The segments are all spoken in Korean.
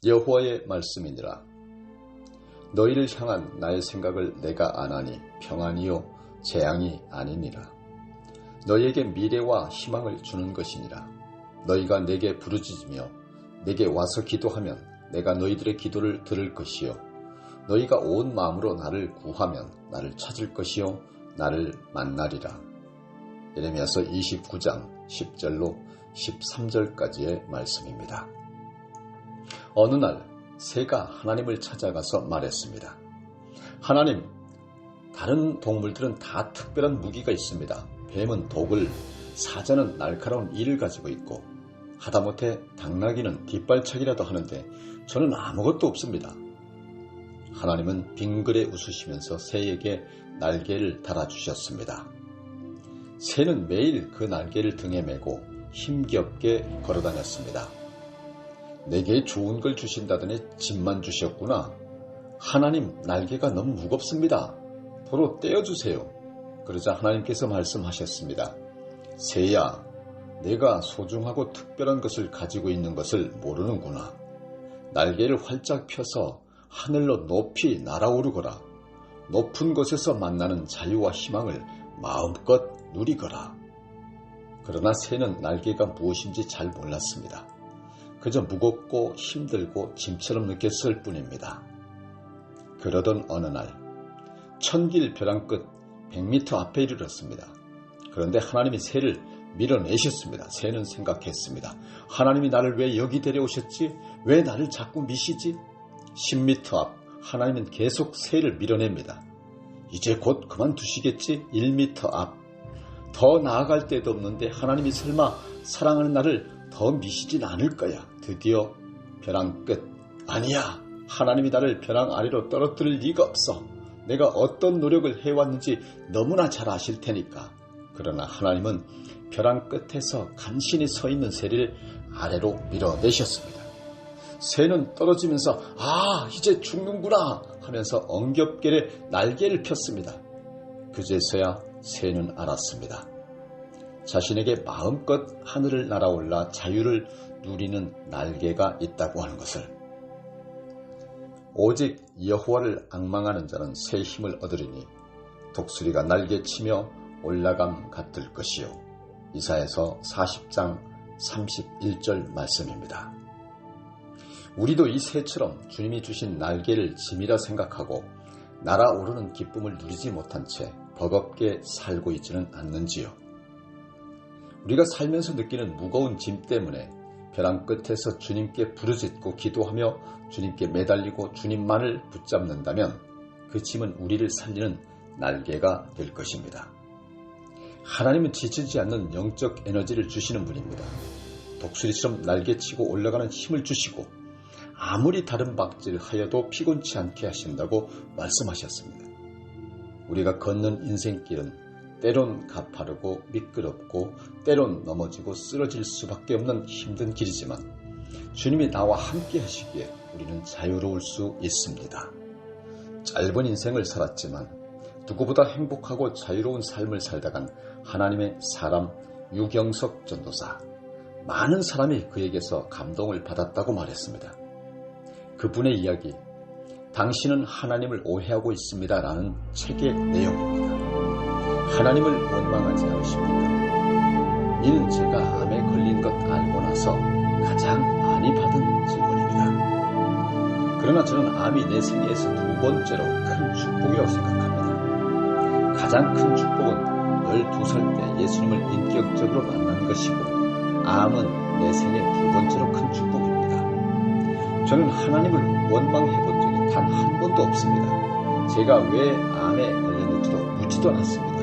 여호와의 말씀이니라. 너희를 향한 나의 생각을 내가 아나니 평안이요 재앙이 아니니라. 너희에게 미래와 희망을 주는 것이니라. 너희가 내게 부르짖으며 내게 와서 기도하면 내가 너희들의 기도를 들을 것이요 너희가 온 마음으로 나를 구하면 나를 찾을 것이요 나를 만나리라. 예레미야서 29장 10절로 13절까지의 말씀입니다. 어느 날 새가 하나님을 찾아가서 말했습니다. 하나님, 다른 동물들은 다 특별한 무기가 있습니다. 뱀은 독을, 사자는 날카로운 이를 가지고 있고 하다못해 당나귀는 뒷발차기라도 하는데 저는 아무것도 없습니다. 하나님은 빙그레 웃으시면서 새에게 날개를 달아주셨습니다. 새는 매일 그 날개를 등에 메고 힘겹게 걸어다녔습니다. 내게 좋은 걸 주신다더니 짐만 주셨구나. 하나님, 날개가 너무 무겁습니다. 도로 떼어주세요. 그러자 하나님께서 말씀하셨습니다. 새야, 내가 소중하고 특별한 것을 가지고 있는 것을 모르는구나. 날개를 활짝 펴서 하늘로 높이 날아오르거라. 높은 곳에서 만나는 자유와 희망을 마음껏 누리거라. 그러나 새는 날개가 무엇인지 잘 몰랐습니다. 그저 무겁고 힘들고 짐처럼 느꼈을 뿐입니다. 그러던 어느 날 천길 벼랑 끝 100m 앞에 이르렀습니다. 그런데 하나님이 새를 밀어내셨습니다. 새는 생각했습니다. 하나님이 나를 왜 여기 데려오셨지? 왜 나를 자꾸 미시지? 10m 앞 하나님은 계속 새를 밀어냅니다. 이제 곧 그만두시겠지? 1m 앞 더 나아갈 데도 없는데 하나님이 설마 사랑하는 나를 더 미시진 않을 거야. 드디어 벼랑 끝. 아니야. 하나님이 나를 벼랑 아래로 떨어뜨릴 리가 없어. 내가 어떤 노력을 해왔는지 너무나 잘 아실 테니까. 그러나 하나님은 벼랑 끝에서 간신히 서 있는 새를 아래로 밀어내셨습니다. 새는 떨어지면서 이제 죽는구나 하면서 엉겹게 날개를 폈습니다. 그제서야 새는 알았습니다. 자신에게 마음껏 하늘을 날아올라 자유를 누리는 날개가 있다고 하는 것을. 오직 여호와를 앙망하는 자는 새 힘을 얻으리니 독수리가 날개치며 올라감 같을 것이요. 이사야서 40장 31절 말씀입니다. 우리도 이 새처럼 주님이 주신 날개를 짐이라 생각하고 날아오르는 기쁨을 누리지 못한 채 버겁게 살고 있지는 않는지요. 우리가 살면서 느끼는 무거운 짐 때문에 벼랑 끝에서 주님께 부르짖고 기도하며 주님께 매달리고 주님만을 붙잡는다면 그 짐은 우리를 살리는 날개가 될 것입니다. 하나님은 지치지 않는 영적 에너지를 주시는 분입니다. 독수리처럼 날개치고 올라가는 힘을 주시고 아무리 다른 박질하여도 피곤치 않게 하신다고 말씀하셨습니다. 우리가 걷는 인생길은 때론 가파르고 미끄럽고 때론 넘어지고 쓰러질 수밖에 없는 힘든 길이지만 주님이 나와 함께 하시기에 우리는 자유로울 수 있습니다. 짧은 인생을 살았지만 누구보다 행복하고 자유로운 삶을 살다간 하나님의 사람 유경석 전도사. 많은 사람이 그에게서 감동을 받았다고 말했습니다. 그분의 이야기, 당신은 하나님을 오해하고 있습니다 라는 책의 내용입니다. 하나님을 원망하지 않으십니까? 이는 제가 암에 걸린 것 알고 나서 가장 많이 받은 질문입니다. 그러나 저는 암이 내 생애에서 두 번째로 큰 축복이라고 생각합니다. 가장 큰 축복은 12살 때 예수님을 인격적으로 만난 것이고 암은 내 생애 두 번째로 큰 축복입니다. 저는 하나님을 원망해 본 적이 단 한 번도 없습니다. 제가 왜 암에 걸렸는지도 묻지도 않았습니다.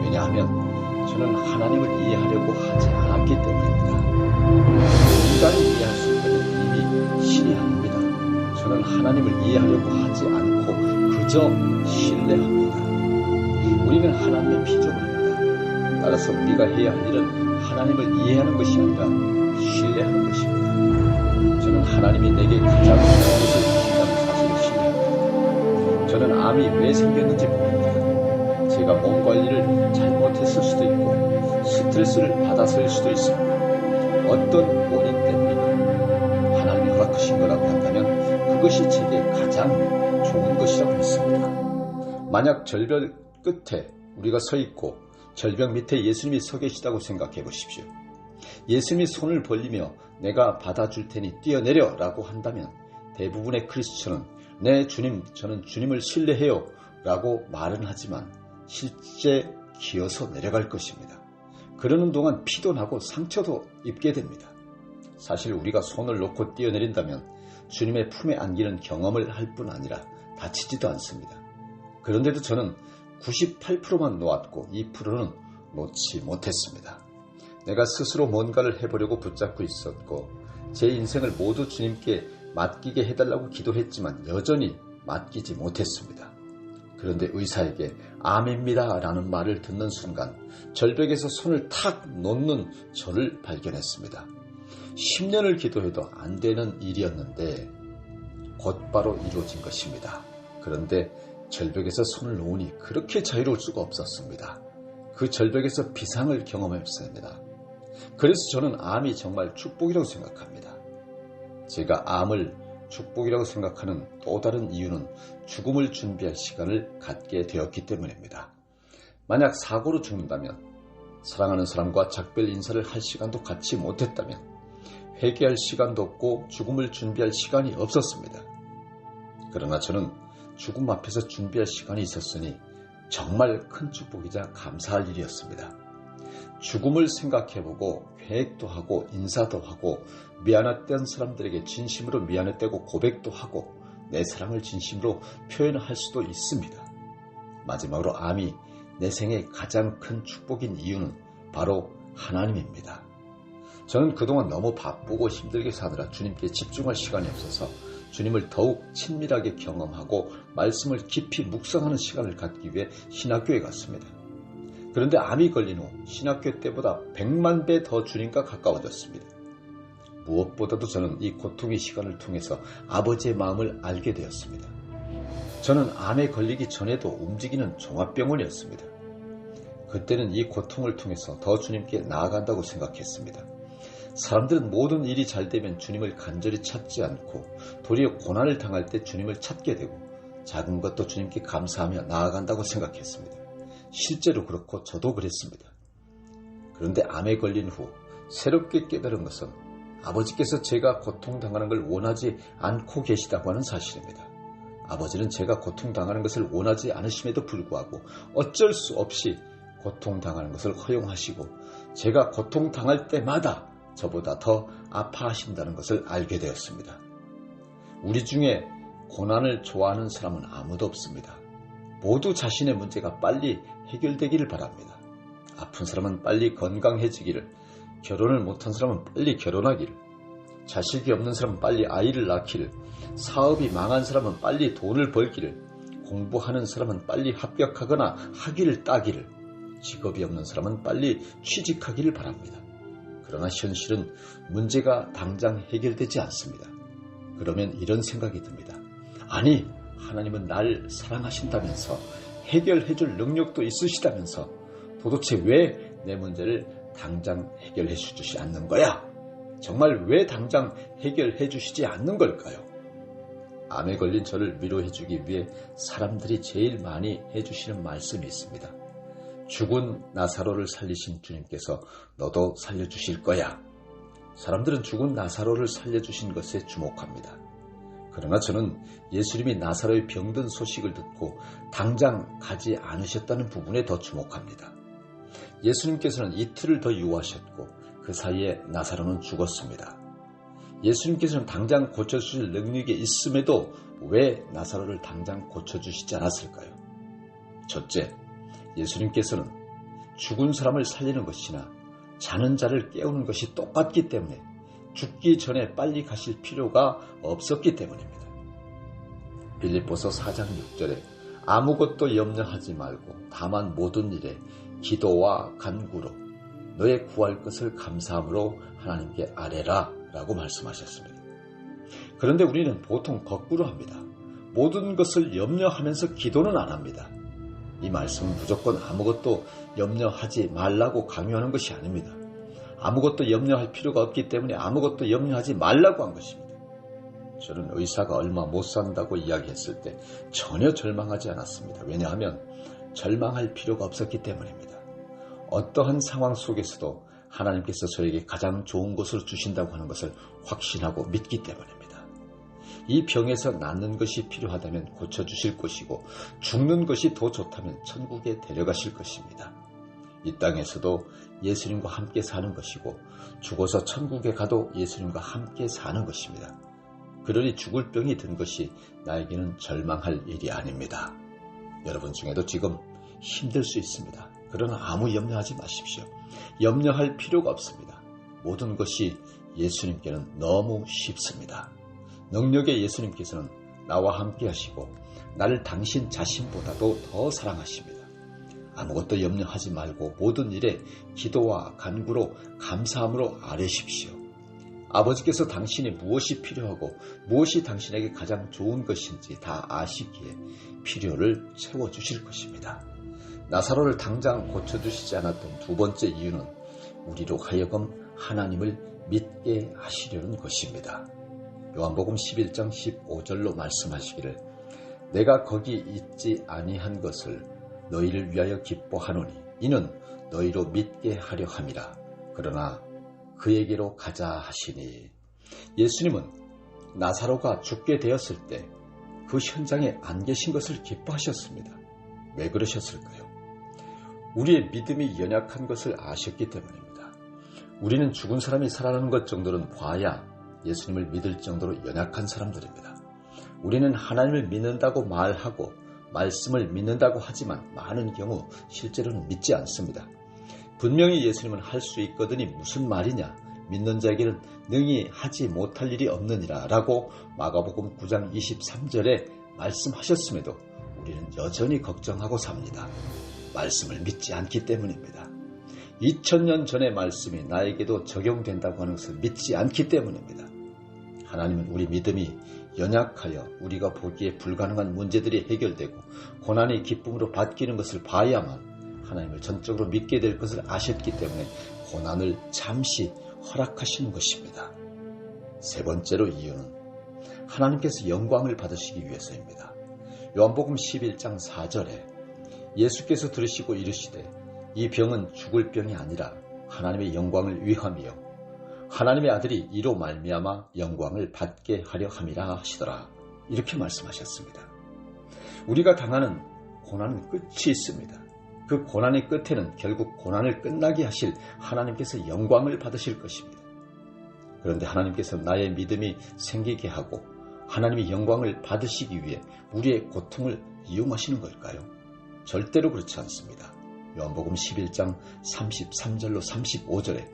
왜냐하면 저는 하나님을 이해하려고 하지 않았기 때문입니다. 인간이 이해할 수 있다면 이미 신이 아닙니다. 저는 하나님을 이해하려고 하지 않고 그저 신뢰합니다. 우리는 하나님의 피조물입니다. 따라서 우리가 해야 할 일은 하나님을 이해하는 것이 아니라 신뢰하는 것입니다. 저는 하나님이 내게 가장 좋은 것을 주신다는 사실을 신뢰합니다. 저는 암이 왜 생겼는지 모릅니다. 제가 몸 관리를 잘못했을 수도 있고 스트레스를 받았을 수도 있습니다. 어떤 원인 때문이든 하나님이 허락하신 하신 거라고 한다면 그것이 제게 가장 좋은 것이라고 믿습니다. 만약 절벽 끝에 우리가 서 있고 절벽 밑에 예수님이 서 계시다고 생각해 보십시오. 예수님이 손을 벌리며 내가 받아줄 테니 뛰어내려 라고 한다면 대부분의 크리스천은 네 주님, 저는 주님을 신뢰해요 라고 말은 하지만 실제 기어서 내려갈 것입니다. 그러는 동안 피도 나고 상처도 입게 됩니다. 사실 우리가 손을 놓고 뛰어내린다면 주님의 품에 안기는 경험을 할 뿐 아니라 다치지도 않습니다. 그런데도 저는 98%만 놓았고 2%는 놓지 못했습니다. 내가 스스로 뭔가를 해보려고 붙잡고 있었고 제 인생을 모두 주님께 맡기게 해달라고 기도했지만 여전히 맡기지 못했습니다. 그런데 의사에게 암입니다 라는 말을 듣는 순간 절벽에서 손을 탁 놓는 저를 발견했습니다. 10년을 기도해도 안 되는 일이었는데 곧바로 이루어진 것입니다. 그런데 절벽에서 손을 놓으니 그렇게 자유로울 수가 없었습니다. 그 절벽에서 비상을 경험했습니다. 그래서 저는 암이 정말 축복이라고 생각합니다. 제가 암을 축복이라고 생각하는 또 다른 이유는 죽음을 준비할 시간을 갖게 되었기 때문입니다. 만약 사고로 죽는다면 사랑하는 사람과 작별 인사를 할 시간도 갖지 못했다면 회개할 시간도 없고 죽음을 준비할 시간이 없었습니다. 그러나 저는 죽음 앞에서 준비할 시간이 있었으니 정말 큰 축복이자 감사할 일이었습니다. 죽음을 생각해보고 계획도 하고 인사도 하고 미안했던 사람들에게 진심으로 미안했다고 고백도 하고 내 사랑을 진심으로 표현할 수도 있습니다. 마지막으로 암이 내 생의 가장 큰 축복인 이유는 바로 하나님입니다. 저는 그동안 너무 바쁘고 힘들게 사느라 주님께 집중할 시간이 없어서 주님을 더욱 친밀하게 경험하고 말씀을 깊이 묵상하는 시간을 갖기 위해 신학교에 갔습니다. 그런데 암이 걸린 후 신학교 때보다 100만 배 더 주님과 가까워졌습니다. 무엇보다도 저는 이 고통의 시간을 통해서 아버지의 마음을 알게 되었습니다. 저는 암에 걸리기 전에도 움직이는 종합병원이었습니다. 그때는 이 고통을 통해서 더 주님께 나아간다고 생각했습니다. 사람들은 모든 일이 잘 되면 주님을 간절히 찾지 않고 도리어 고난을 당할 때 주님을 찾게 되고 작은 것도 주님께 감사하며 나아간다고 생각했습니다. 실제로 그렇고 저도 그랬습니다. 그런데 암에 걸린 후 새롭게 깨달은 것은 아버지께서 제가 고통당하는 걸 원하지 않고 계시다고 하는 사실입니다. 아버지는 제가 고통당하는 것을 원하지 않으심에도 불구하고 어쩔 수 없이 고통당하는 것을 허용하시고 제가 고통당할 때마다 저보다 더 아파하신다는 것을 알게 되었습니다. 우리 중에 고난을 좋아하는 사람은 아무도 없습니다. 모두 자신의 문제가 빨리 해결되기를 바랍니다. 아픈 사람은 빨리 건강해지기를, 결혼을 못한 사람은 빨리 결혼하기를, 자식이 없는 사람은 빨리 아이를 낳기를, 사업이 망한 사람은 빨리 돈을 벌기를, 공부하는 사람은 빨리 합격하거나 학위를 따기를, 직업이 없는 사람은 빨리 취직하기를 바랍니다. 그러나 현실은 문제가 당장 해결되지 않습니다. 그러면 이런 생각이 듭니다. 아니, 하나님은 날 사랑하신다면서 해결해 줄 능력도 있으시다면서 도대체 왜 내 문제를 당장 해결해 주시지 않는 거야? 정말 왜 당장 해결해 주시지 않는 걸까요? 암에 걸린 저를 위로해 주기 위해 사람들이 제일 많이 해주시는 말씀이 있습니다. 죽은 나사로를 살리신 주님께서 너도 살려주실 거야. 사람들은 죽은 나사로를 살려주신 것에 주목합니다. 그러나 저는 예수님이 나사로의 병든 소식을 듣고 당장 가지 않으셨다는 부분에 더 주목합니다. 예수님께서는 이틀을 더 유하셨고 그 사이에 나사로는 죽었습니다. 예수님께서는 당장 고쳐주실 능력이 있음에도 왜 나사로를 당장 고쳐주시지 않았을까요? 첫째, 예수님께서는 죽은 사람을 살리는 것이나 자는 자를 깨우는 것이 똑같기 때문에 죽기 전에 빨리 가실 필요가 없었기 때문입니다. 빌립보서 4장 6절에 아무것도 염려하지 말고 다만 모든 일에 기도와 간구로 너의 구할 것을 감사함으로 하나님께 아뢰라 라고 말씀하셨습니다. 그런데 우리는 보통 거꾸로 합니다. 모든 것을 염려하면서 기도는 안 합니다. 이 말씀은 무조건 아무것도 염려하지 말라고 강요하는 것이 아닙니다. 아무것도 염려할 필요가 없기 때문에 아무것도 염려하지 말라고 한 것입니다. 저는 의사가 얼마 못 산다고 이야기했을 때 전혀 절망하지 않았습니다. 왜냐하면 절망할 필요가 없었기 때문입니다. 어떠한 상황 속에서도 하나님께서 저에게 가장 좋은 것을 주신다고 하는 것을 확신하고 믿기 때문입니다. 이 병에서 낫는 것이 필요하다면 고쳐주실 것이고 죽는 것이 더 좋다면 천국에 데려가실 것입니다. 이 땅에서도 예수님과 함께 사는 것이고 죽어서 천국에 가도 예수님과 함께 사는 것입니다. 그러니 죽을 병이 든 것이 나에게는 절망할 일이 아닙니다. 여러분 중에도 지금 힘들 수 있습니다. 그러나 아무 염려하지 마십시오. 염려할 필요가 없습니다. 모든 것이 예수님께는 너무 쉽습니다. 능력의 예수님께서는 나와 함께 하시고 나를 당신 자신보다도 더 사랑하십니다. 아무것도 염려하지 말고 모든 일에 기도와 간구로 감사함으로 아뢰십시오. 아버지께서 당신이 무엇이 필요하고 무엇이 당신에게 가장 좋은 것인지 다 아시기에 필요를 채워주실 것입니다. 나사로를 당장 고쳐주시지 않았던 두 번째 이유는 우리로 하여금 하나님을 믿게 하시려는 것입니다. 요한복음 11장 15절로 말씀하시기를 내가 거기 있지 아니한 것을 너희를 위하여 기뻐하노니 이는 너희로 믿게 하려 함이라. 그러나 그에게로 가자 하시니 예수님은 나사로가 죽게 되었을 때 그 현장에 안 계신 것을 기뻐하셨습니다. 왜 그러셨을까요? 우리의 믿음이 연약한 것을 아셨기 때문입니다. 우리는 죽은 사람이 살아나는 것 정도는 봐야 예수님을 믿을 정도로 연약한 사람들입니다. 우리는 하나님을 믿는다고 말하고 말씀을 믿는다고 하지만 많은 경우 실제로는 믿지 않습니다. 분명히 예수님은 할 수 있거든이 무슨 말이냐? 믿는 자에게는 능히 하지 못할 일이 없느니라 라고 마가복음 9장 23절에 말씀하셨음에도 우리는 여전히 걱정하고 삽니다. 말씀을 믿지 않기 때문입니다. 2000년 전의 말씀이 나에게도 적용된다고 하는 것을 믿지 않기 때문입니다. 하나님은 우리 믿음이 연약하여 우리가 보기에 불가능한 문제들이 해결되고 고난이 기쁨으로 바뀌는 것을 봐야만 하나님을 전적으로 믿게 될 것을 아셨기 때문에 고난을 잠시 허락하시는 것입니다. 세 번째로 이유는 하나님께서 영광을 받으시기 위해서입니다. 요한복음 11장 4절에 예수께서 들으시고 이르시되 이 병은 죽을 병이 아니라 하나님의 영광을 위함이요 하나님의 아들이 이로 말미암아 영광을 받게 하려 함이라 하시더라. 이렇게 말씀하셨습니다. 우리가 당하는 고난은 끝이 있습니다. 그 고난의 끝에는 결국 고난을 끝나게 하실 하나님께서 영광을 받으실 것입니다. 그런데 하나님께서 나의 믿음이 생기게 하고 하나님의 영광을 받으시기 위해 우리의 고통을 이용하시는 걸까요? 절대로 그렇지 않습니다. 요한복음 11장 33절로 35절에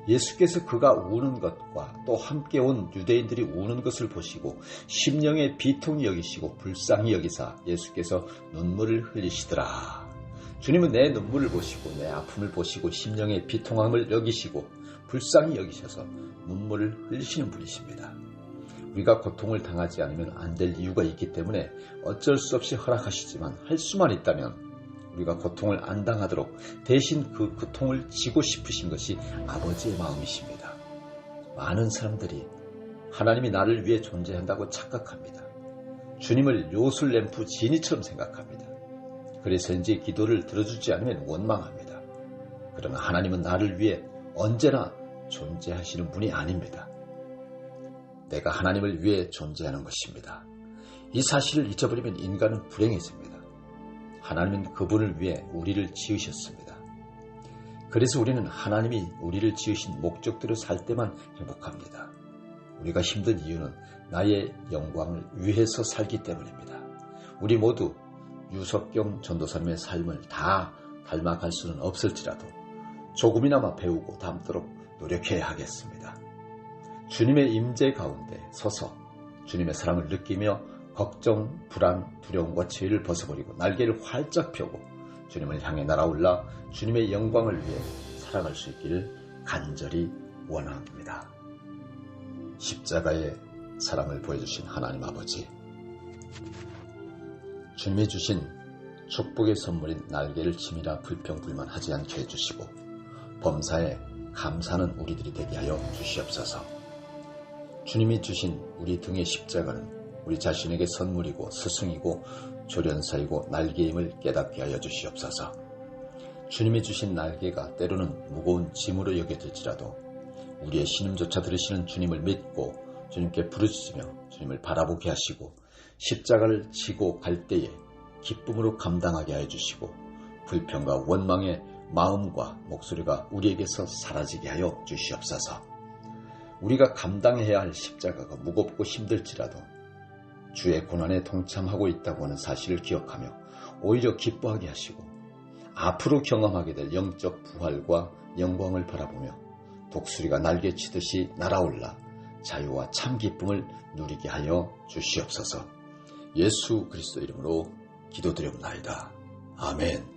예수께서 그가 우는 것과 또 함께 온 유대인들이 우는 것을 보시고 심령의 비통이 여기시고 불쌍히 여기사 예수께서 눈물을 흘리시더라. 주님은 내 눈물을 보시고 내 아픔을 보시고 심령의 비통함을 여기시고 불쌍히 여기셔서 눈물을 흘리시는 분이십니다. 우리가 고통을 당하지 않으면 안 될 이유가 있기 때문에 어쩔 수 없이 허락하시지만 할 수만 있다면 우리가 고통을 안 당하도록 대신 그 고통을 지고 싶으신 것이 아버지의 마음이십니다. 많은 사람들이 하나님이 나를 위해 존재한다고 착각합니다. 주님을 요술램프 지니처럼 생각합니다. 그래서인지 기도를 들어주지 않으면 원망합니다. 그러나 하나님은 나를 위해 언제나 존재하시는 분이 아닙니다. 내가 하나님을 위해 존재하는 것입니다. 이 사실을 잊어버리면 인간은 불행해집니다. 하나님은 그분을 위해 우리를 지으셨습니다. 그래서 우리는 하나님이 우리를 지으신 목적대로 살 때만 행복합니다. 우리가 힘든 이유는 나의 영광을 위해서 살기 때문입니다. 우리 모두 유석경 전도사님의 삶을 다 닮아갈 수는 없을지라도 조금이나마 배우고 닮도록 노력해야 하겠습니다. 주님의 임재 가운데 서서 주님의 사랑을 느끼며 걱정, 불안, 두려움과 죄를 벗어버리고 날개를 활짝 펴고 주님을 향해 날아올라 주님의 영광을 위해 살아갈 수 있기를 간절히 원합니다. 십자가의 사랑을 보여주신 하나님 아버지, 주님이 주신 축복의 선물인 날개를 치밀어 불평불만하지 않게 해주시고 범사에 감사하는 우리들이 되게 하여 주시옵소서. 주님이 주신 우리 등의 십자가는 우리 자신에게 선물이고 스승이고 조련사이고 날개임을 깨닫게 하여 주시옵소서. 주님이 주신 날개가 때로는 무거운 짐으로 여겨질지라도 우리의 신음조차 들으시는 주님을 믿고 주님께 부르짖으며 주님을 바라보게 하시고 십자가를 지고 갈 때에 기쁨으로 감당하게 하여 주시고 불평과 원망의 마음과 목소리가 우리에게서 사라지게 하여 주시옵소서. 우리가 감당해야 할 십자가가 무겁고 힘들지라도 주의 고난에 동참하고 있다고 하는 사실을 기억하며 오히려 기뻐하게 하시고 앞으로 경험하게 될 영적 부활과 영광을 바라보며 독수리가 날개치듯이 날아올라 자유와 참 기쁨을 누리게 하여 주시옵소서. 예수 그리스도 이름으로 기도드립나이다. 아멘.